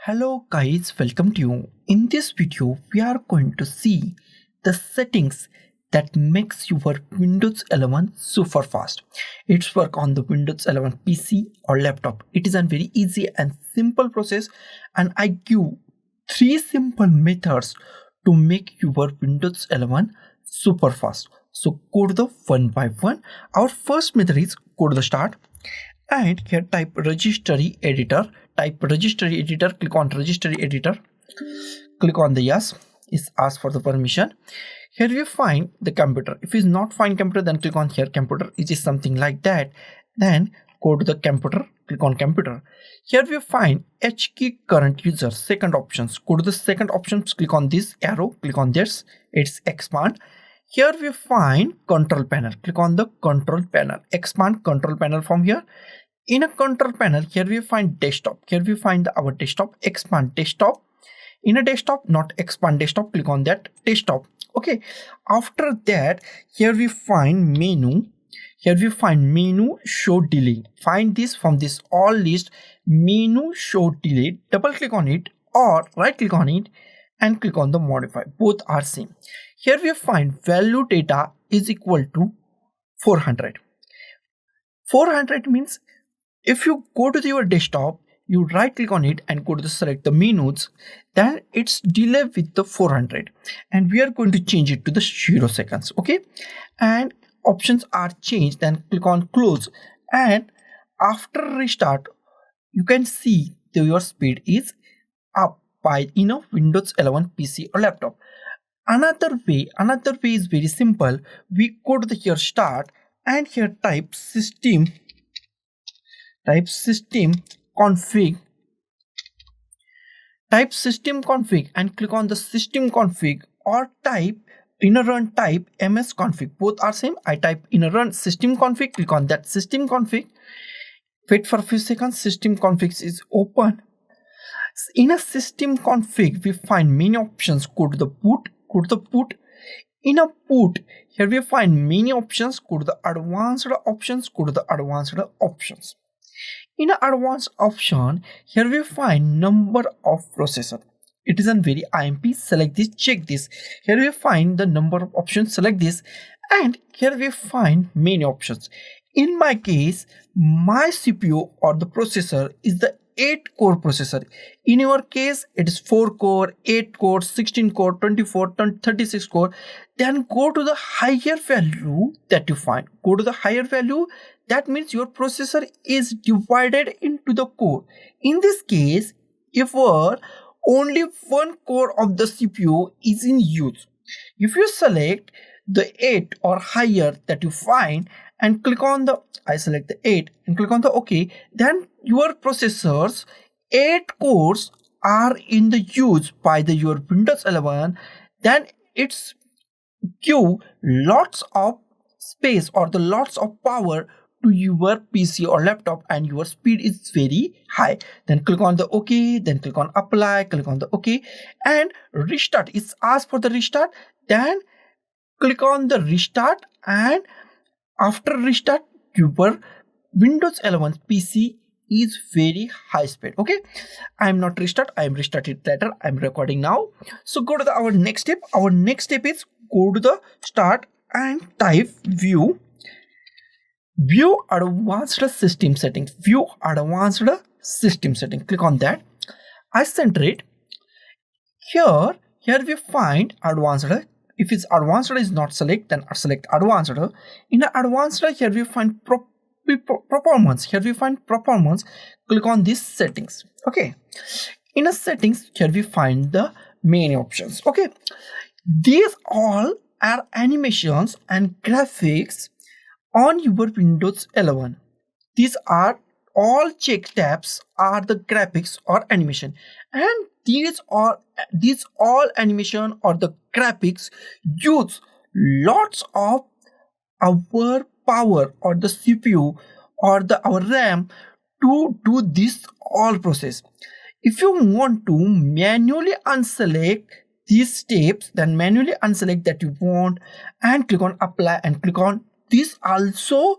Hello guys, welcome to you. In this video, we are going to see the settings that makes your Windows 11 super fast. It's work on the Windows 11 PC or laptop. It is a very easy and simple process, and I give 3 simple methods to make your Windows 11 super fast. So go to the one by one. Our first method is go to the start. And here type registry editor, click on registry editor, click on the yes, is ask for the permission. Here we find the computer. If it's not find computer, then click on here computer. It is something like that. Then go to the computer, click on computer. Here we find H key current user, second options. Go to the second options, click on this arrow, click on this, it's expand. Here we find control panel, click on the control panel, expand control panel from here. In a control panel, here we find desktop, here we find our desktop, expand desktop. In a desktop, not expand desktop, click on that desktop. Okay, after that, here we find menu, here we find menu show delay. Find this from this all list, menu show delay, double click on it or right click on it and click on the modify. Both are same. Here we find value data is equal to 400. 400 means if you go to your desktop, you right click on it and go to the select the menus, then it's delay with the 400 and we are going to change it to the 0 seconds. Okay, and options are changed, then click on close, and after restart you can see that your speed is up by Windows 11 PC or laptop. Another way is very simple. We go to the here start and here type system config, and click on the system config or type inner run, type msconfig. Both are same. I type inner run system config, click on that system config, wait for a few seconds, system config is open. In a system config we find many options. Go to the boot, in a boot, here we find many options. Go to the advanced options, in an advanced option, here we find number of processor. It is a very IMP, select this, check this. Here we find the number of options, select this, and here we find many options. In my case, my CPU or the processor is the 8-core processor. In your case, it is 4-core, 8-core, 16-core, 24, 36 core. Then go to the higher value that you find. Go to the higher value. That means your processor is divided into the core. In this case, if only one core of the CPU is in use, if you select the 8 or higher that you find and click on the, I select the 8 and click on the OK, then your processor's 8 cores are in the use by your Windows 11, then it's give lots of space or the lots of power to your PC or laptop and your speed is very high. Then click on the OK, then click on apply, click on the OK and restart. It's asked for the restart, then click on the restart, and after restart your Windows 11 PC is very high speed. Okay, I'm not restart, I'm restarted later, I'm recording now. So go to our next step. Our next step is go to the start and type view advanced system settings, click on that. I center it. Here we find advanced. If it's advanced is not select, then select advanced. In advanced, here we find performance. Click on these settings. Okay, in a settings, here we find the main options. Okay, these all are animations and graphics on your Windows 11. These are all check tabs are the graphics or animation, and these all animation or the graphics use lots of our power or the CPU or our RAM to do this all process. If you want to manually unselect these steps, then manually unselect that you want and click on apply and click on this. Also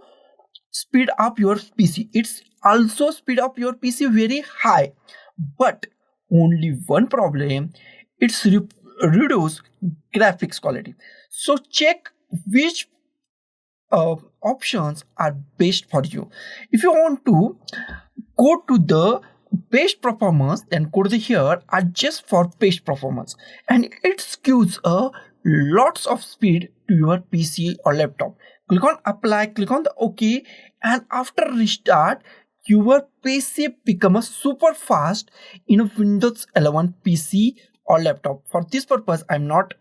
speed up your PC. It's also speed up your PC very high, but only one problem, it's reduce graphics quality. So check which options are best for you. If you want to go to the best performance, then go to the here adjust for best performance, and it gives a lots of speed to your PC or laptop. Click on apply, click on the OK, and after restart your PC become a super fast in a Windows 11 PC or laptop. For this purpose I'm not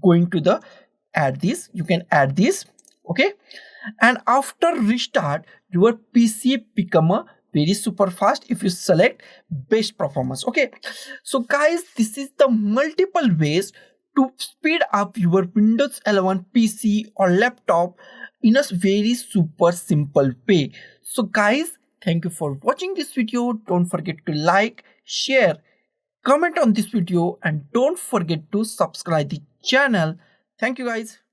going to the add this. You can add this, okay, and after restart your PC become a very super fast if you select best performance. Okay, so guys, this is the multiple ways to speed up your Windows 11 PC or laptop in a very super simple way. So guys, thank you for watching this video. Don't forget to like, share, comment on this video, and don't forget to subscribe the channel. Thank you guys.